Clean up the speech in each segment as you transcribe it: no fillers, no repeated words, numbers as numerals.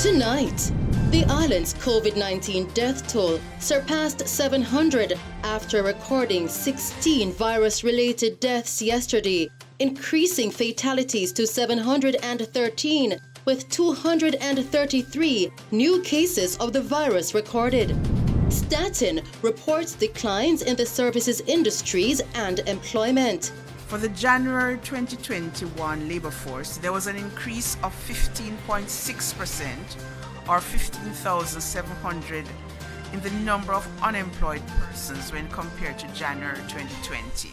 Tonight, the island's COVID-19 death toll surpassed 700 after recording 16 virus-related deaths yesterday, increasing fatalities to 713, with 233 new cases of the virus recorded. Staten reports declines in the services industries and employment. For the January 2021 labor force, there was an increase of 15.6% or 15,700 in the number of unemployed persons when compared to January 2020.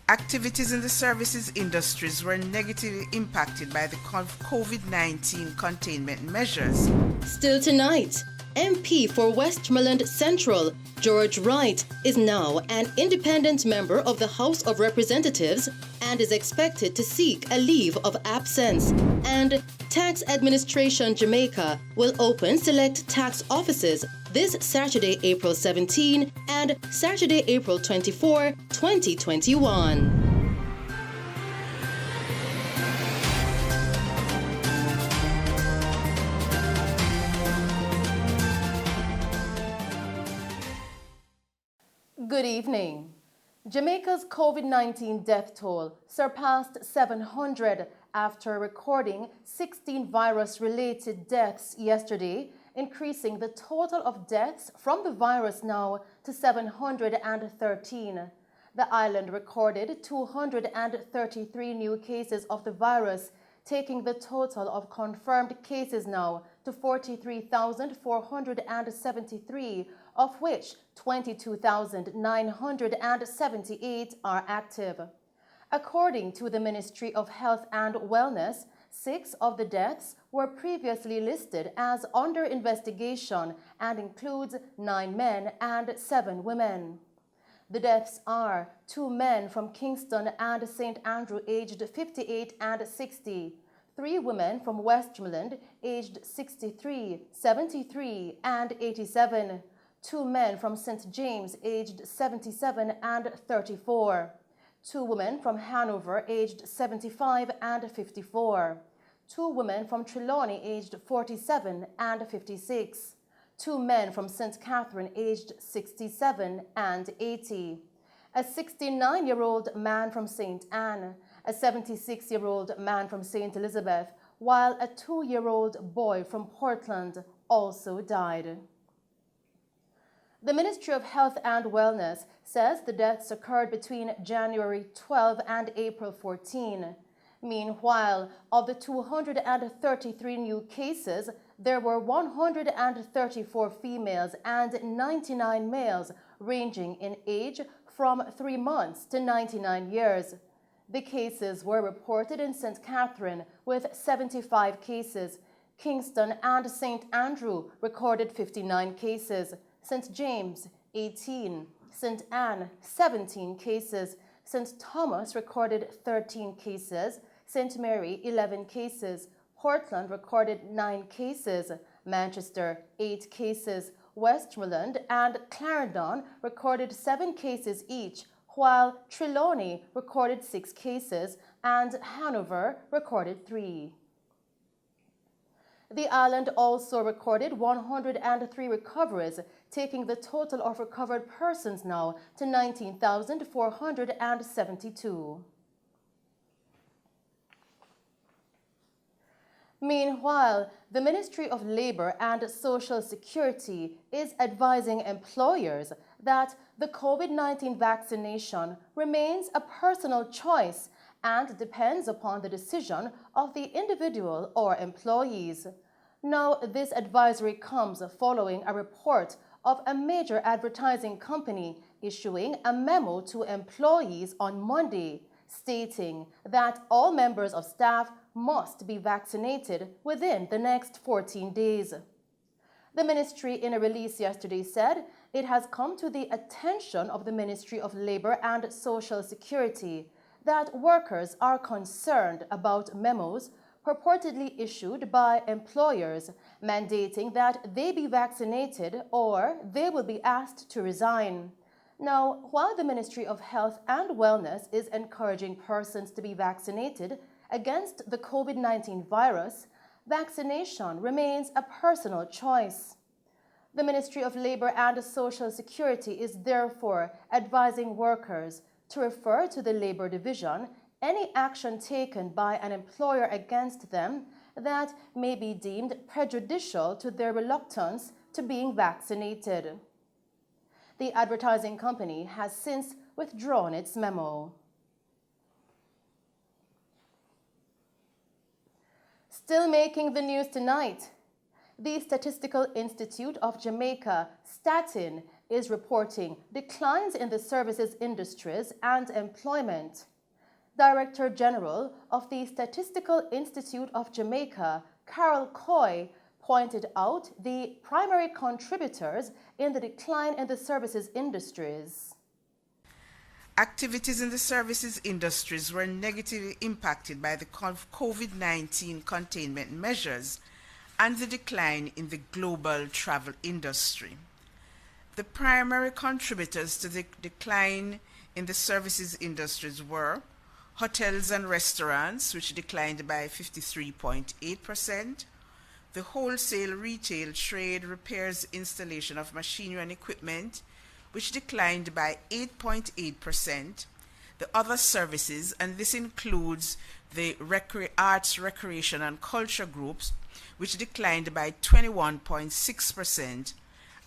Activities in the services industries were negatively impacted by the COVID-19 containment measures. Still tonight, MP for Westmoreland Central, George Wright, is now an independent member of the House of Representatives and is expected to seek a leave of absence. And Tax Administration Jamaica will open select tax offices this Saturday, April 17 and Saturday, April 24, 2021. Good evening. Jamaica's COVID-19 death toll surpassed 700 after recording 16 virus-related deaths yesterday, increasing the total of deaths from the virus now to 713. The island recorded 233 new cases of the virus, taking the total of confirmed cases now to 43,473, of which 22,978 are active. According to the Ministry of Health and Wellness, 6 of the deaths were previously listed as under investigation and includes 9 men and 7 women. The deaths are 2 men from Kingston and St. Andrew aged 58 and 60, 3 women from Westmoreland aged 63, 73 and 87, 2 men from St. James aged 77 and 34, 2 women from Hanover aged 75 and 54, 2 women from Trelawney aged 47 and 56, 2 men from St. Catherine aged 67 and 80, a 69-year-old man from St. Anne, a 76-year-old man from St. Elizabeth, while a 2-year-old boy from Portland also died. The Ministry of Health and Wellness says the deaths occurred between January 12 and April 14. Meanwhile, of the 233 new cases, there were 134 females and 99 males, ranging in age from 3 months to 99 years. The cases were reported in St. Catherine with 75 cases. Kingston and St. Andrew recorded 59 cases. St. James, 18, St. Anne, 17 cases, St. Thomas recorded 13 cases, St. Mary, 11 cases, Portland recorded 9 cases, Manchester, 8 cases, Westmoreland and Clarendon recorded 7 cases each, while Trelawney recorded 6 cases and Hanover recorded 3. The island also recorded 103 recoveries, taking the total of recovered persons now to 19,472. Meanwhile, the Ministry of Labour and Social Security is advising employers that the COVID-19 vaccination remains a personal choice and depends upon the decision of the individual or employees. Now, this advisory comes following a report of a major advertising company issuing a memo to employees on Monday, stating that all members of staff must be vaccinated within the next 14 days. The ministry, in a release yesterday, said it has come to the attention of the Ministry of Labour and Social Security that workers are concerned about memos purportedly issued by employers mandating that they be vaccinated or they will be asked to resign. Now, while the Ministry of Health and Wellness is encouraging persons to be vaccinated against the COVID-19 virus, vaccination remains a personal choice. The Ministry of Labor and Social Security is therefore advising workers to refer to the Labor Division any action taken by an employer against them that may be deemed prejudicial to their reluctance to being vaccinated. The advertising company has since withdrawn its memo. Still making the news tonight, the Statistical Institute of Jamaica, Statin, is reporting declines in the services industries and employment. Director General of the Statistical Institute of Jamaica, Carol Coy, pointed out the primary contributors in the decline in the services industries. Activities in the services industries were negatively impacted by the COVID-19 containment measures and the decline in the global travel industry. The primary contributors to the decline in the services industries were hotels and restaurants, which declined by 53.8%, the wholesale, retail, trade, repairs, installation of machinery and equipment, which declined by 8.8%, the other services, and this includes the arts, recreation, and culture groups, which declined by 21.6%,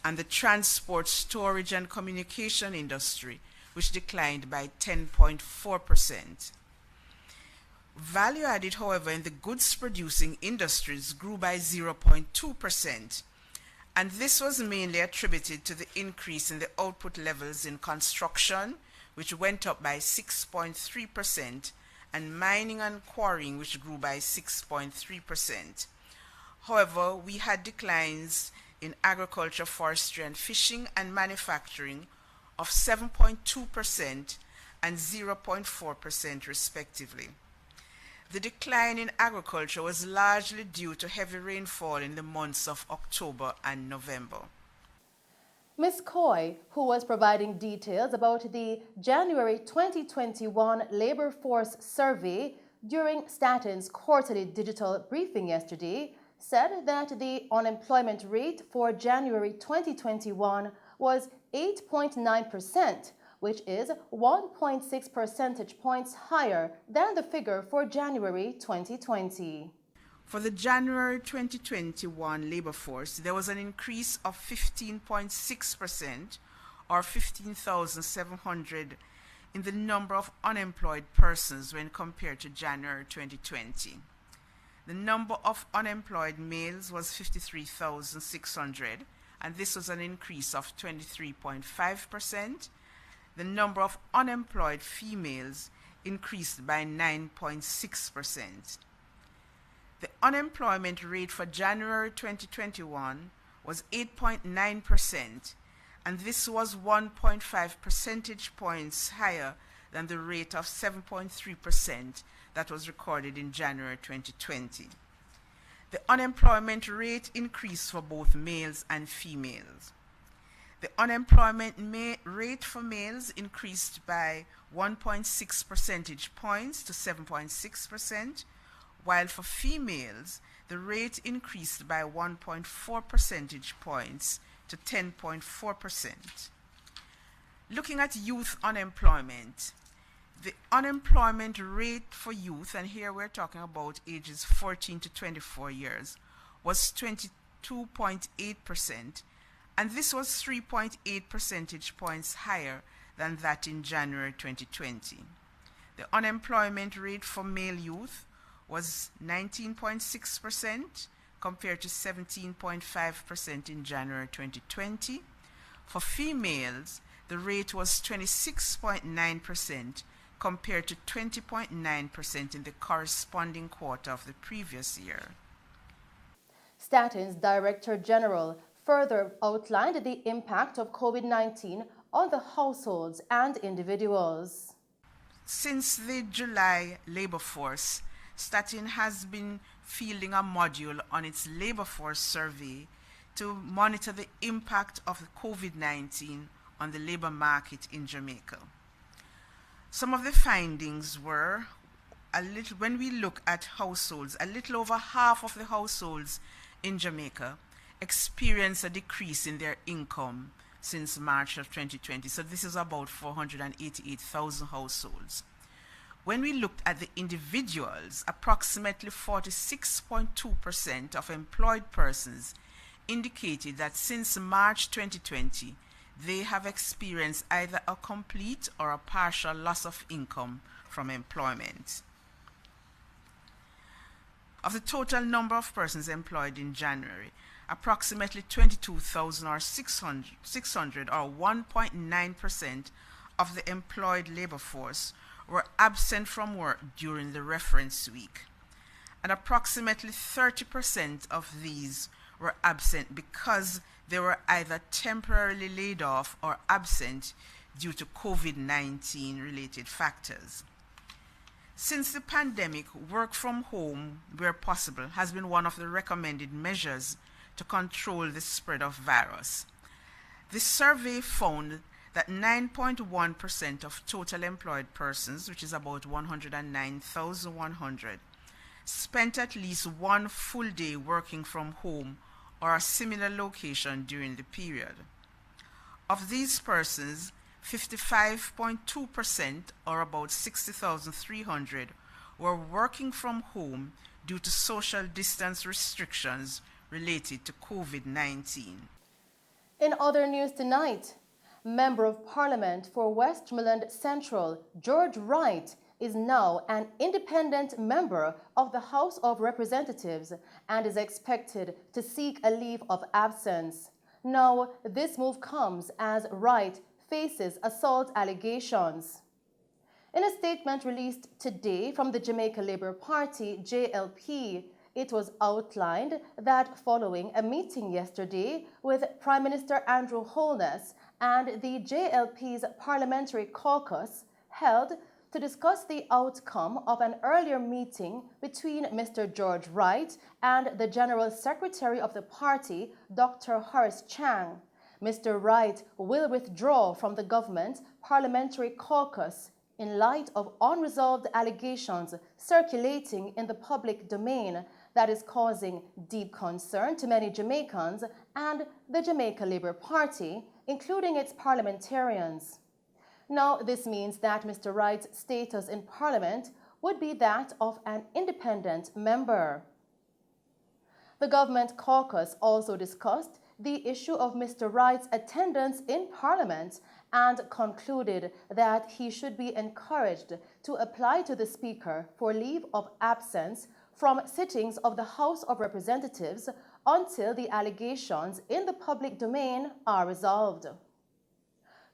and the transport, storage, and communication industry, which declined by 10.4%. Value added, however, in the goods producing industries grew by 0.2%, and this was mainly attributed to the increase in the output levels in construction, which went up by 6.3%, and mining and quarrying, which grew by 6.3%. However, we had declines in agriculture, forestry, and fishing and manufacturing of 7.2% and 0.4% respectively. The decline in agriculture was largely due to heavy rainfall in the months of October and November. Ms. Coy, who was providing details about the January 2021 labor force survey during Statin's quarterly digital briefing yesterday, said that the unemployment rate for January 2021 was 8.9%, which is 1.6 percentage points higher than the figure for January 2020. For the January 2021 labor force, there was an increase of 15.6%, or 15,700, in the number of unemployed persons when compared to January 2020. The number of unemployed males was 53,600, and this was an increase of 23.5%. The number of unemployed females increased by 9.6%. The unemployment rate for January 2021 was 8.9%, and this was 1.5 percentage points higher than the rate of 7.3% that was recorded in January 2020. The unemployment rate increased for both males and females. The unemployment rate for males increased by 1.6 percentage points to 7.6%, while for females, the rate increased by 1.4 percentage points to 10.4%. Looking at youth unemployment, the unemployment rate for youth, and here we're talking about ages 14 to 24 years, was 22.8%, and this was 3.8 percentage points higher than that in January 2020. The unemployment rate for male youth was 19.6% compared to 17.5% in January 2020. For females, the rate was 26.9% compared to 20.9% in the corresponding quarter of the previous year. Statin's Director General further outlined the impact of COVID-19 on the households and individuals. Since the July labor force, Statin has been fielding a module on its labor force survey to monitor the impact of COVID-19 on the labor market in Jamaica. Some of the findings were when we look at households, a little over half of the households in Jamaica experience a decrease in their income since March of 2020. So this is about 488,000 households. When we looked at the individuals, approximately 46.2% of employed persons indicated that since March 2020, they have experienced either a complete or a partial loss of income from employment. Of the total number of persons employed in January, approximately 22,000 or 600 or 1.9% of the employed labor force were absent from work during the reference week, and approximately 30% of these were absent because they were either temporarily laid off or absent due to COVID-19 related factors. Since the pandemic, work from home where possible has been one of the recommended measures to control the spread of virus. This survey found that 9.1% of total employed persons, which is about 109,100, spent at least one full day working from home or a similar location during the period. Of these persons, 55.2%, or about 60,300, were working from home due to social distance restrictions related to COVID-19. In other news tonight, Member of Parliament for Westmoreland Central, George Wright, is now an independent member of the House of Representatives and is expected to seek a leave of absence. Now, this move comes as Wright faces assault allegations. In a statement released today from the Jamaica Labour Party, JLP, it was outlined that following a meeting yesterday with Prime Minister Andrew Holness and the JLP's Parliamentary Caucus held to discuss the outcome of an earlier meeting between Mr. George Wright and the General Secretary of the party, Dr. Horace Chang. Mr. Wright will withdraw from the government Parliamentary Caucus in light of unresolved allegations circulating in the public domain that is causing deep concern to many Jamaicans and the Jamaica Labour Party, including its parliamentarians. Now, this means that Mr. Wright's status in Parliament would be that of an independent member. The government caucus also discussed the issue of Mr. Wright's attendance in Parliament and concluded that he should be encouraged to apply to the Speaker for leave of absence from sittings of the House of Representatives until the allegations in the public domain are resolved.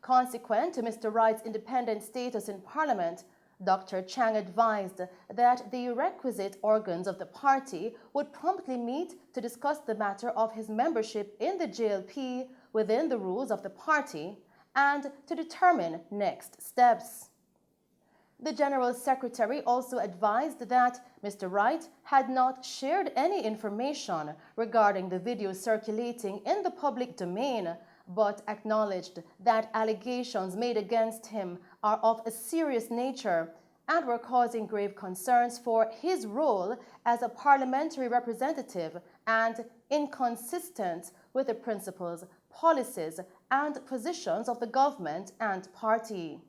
Consequent to Mr. Wright's independent status in Parliament, Dr. Chang advised that the requisite organs of the party would promptly meet to discuss the matter of his membership in the JLP within the rules of the party and to determine next steps. The General Secretary also advised that Mr. Wright had not shared any information regarding the video circulating in the public domain, but acknowledged that allegations made against him are of a serious nature and were causing grave concerns for his role as a parliamentary representative and inconsistent with the principles, policies, and positions of the government and party.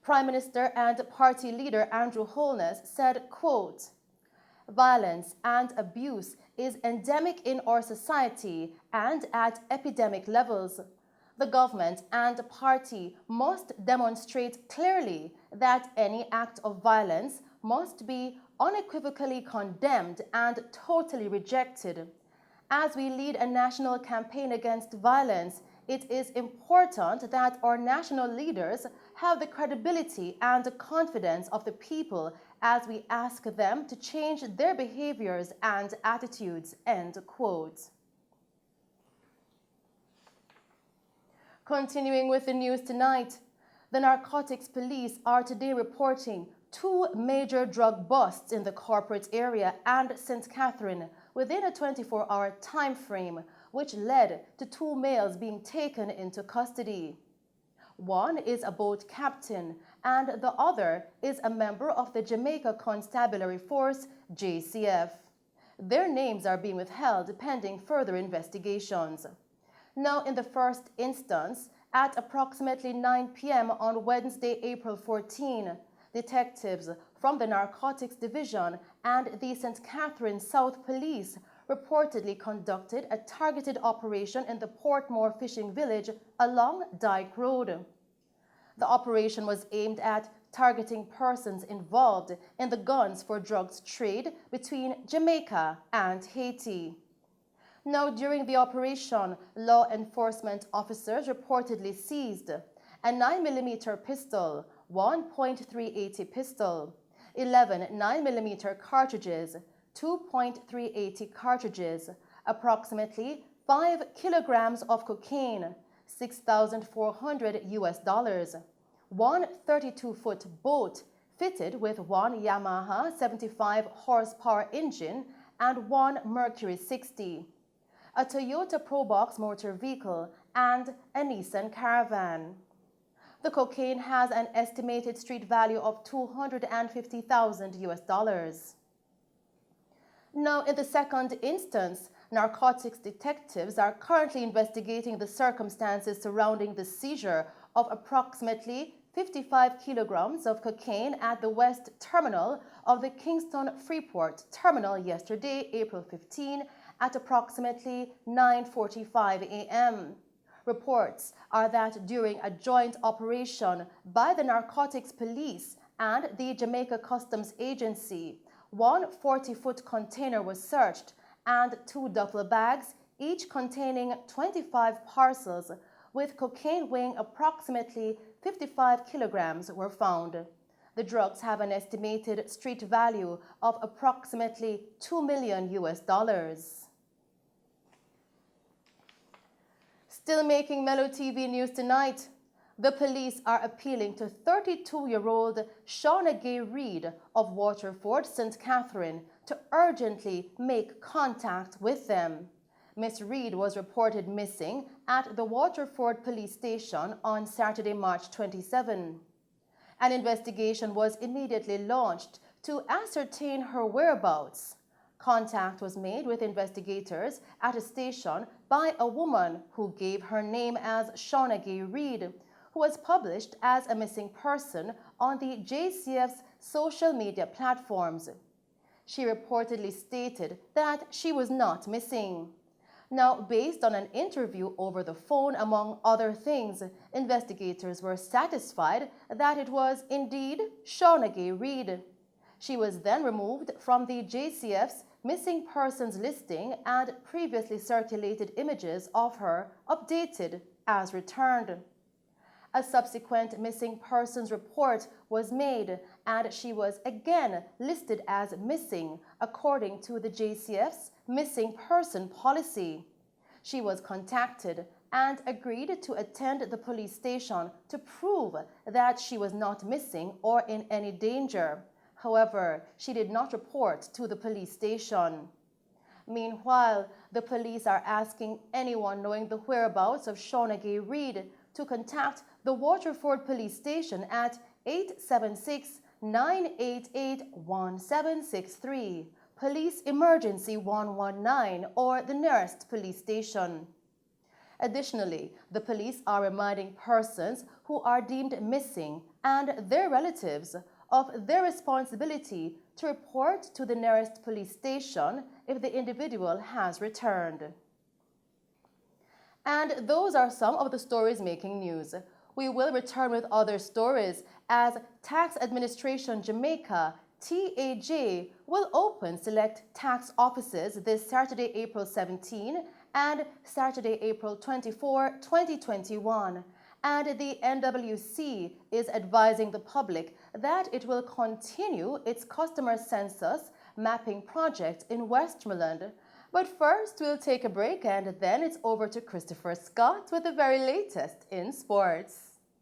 Prime Minister and party leader Andrew Holness said, quote, "Violence and abuse is endemic in our society and at epidemic levels. The government and party must demonstrate clearly that any act of violence must be unequivocally condemned and totally rejected. As we lead a national campaign against violence, it is important that our national leaders have the credibility and confidence of the people as we ask them to change their behaviors and attitudes," end quote. Continuing with the news tonight, the narcotics police are today reporting 2 major drug busts in the corporate area and St. Catherine within a 24-hour time frame, which led to 2 males being taken into custody. One is a boat captain, and the other is a member of the Jamaica Constabulary Force, JCF. Their names are being withheld pending further investigations. Now, in the first instance, at approximately 9 p.m. on Wednesday, April 14, detectives from the Narcotics Division and the St. Catherine South Police reportedly conducted a targeted operation in the Portmore fishing village along Dyke Road. The operation was aimed at targeting persons involved in the guns for drugs trade between Jamaica and Haiti. Now, during the operation, law enforcement officers reportedly seized a 9mm pistol, one .380 pistol, 11 9mm cartridges, 2.380 cartridges, approximately 5 kilograms of cocaine, $6,400, one 32-foot boat fitted with one Yamaha 75 horsepower engine and one Mercury 60, a Toyota Probox motor vehicle, and a Nissan Caravan. The cocaine has an estimated street value of $250,000. Now, in the second instance, narcotics detectives are currently investigating the circumstances surrounding the seizure of approximately 55 kilograms of cocaine at the west terminal of the Kingston Freeport Terminal yesterday, April 15, at approximately 9:45 a.m. Reports are that during a joint operation by the Narcotics Police and the Jamaica Customs Agency, one 40-foot container was searched and two duffel bags, each containing 25 parcels with cocaine weighing approximately 55 kilograms, were found. The drugs have an estimated street value of approximately $2 million. Still making Mello TV news tonight, the police are appealing to 32-year-old Shauna Gay Reid of Waterford, St. Catherine, to urgently make contact with them. Miss Reid was reported missing at the Waterford police station on Saturday, March 27. An investigation was immediately launched to ascertain her whereabouts. Contact was made with investigators at a station by a woman who gave her name as Shauna Gay Reid, who was published as a missing person on the JCF's social media platforms. She reportedly stated that she was not missing. Now, based on an interview over the phone, among other things, investigators were satisfied that it was indeed Shauna Gay Reid. She was then removed from the JCF's missing persons listing, and previously circulated images of her updated as returned. A subsequent missing persons report was made, and she was again listed as missing according to the JCF's missing person policy. She was contacted and agreed to attend the police station to prove that she was not missing or in any danger. However, she did not report to the police station. Meanwhile, the police are asking anyone knowing the whereabouts of Shauna Gay Reid to contact the Waterford police station at 876-988-1763, Police Emergency 119, or the nearest police station. Additionally, the police are reminding persons who are deemed missing and their relatives of their responsibility to report to the nearest police station if the individual has returned. And those are some of the stories making news. We will return with other stories as Tax Administration Jamaica, TAJ, will open select tax offices this Saturday, April 17 and Saturday, April 24, 2021. And the NWC is advising the public that it will continue its customer census mapping project in Westmoreland. But first, we'll take a break, and then it's over to Christopher Scott with the very latest in sports.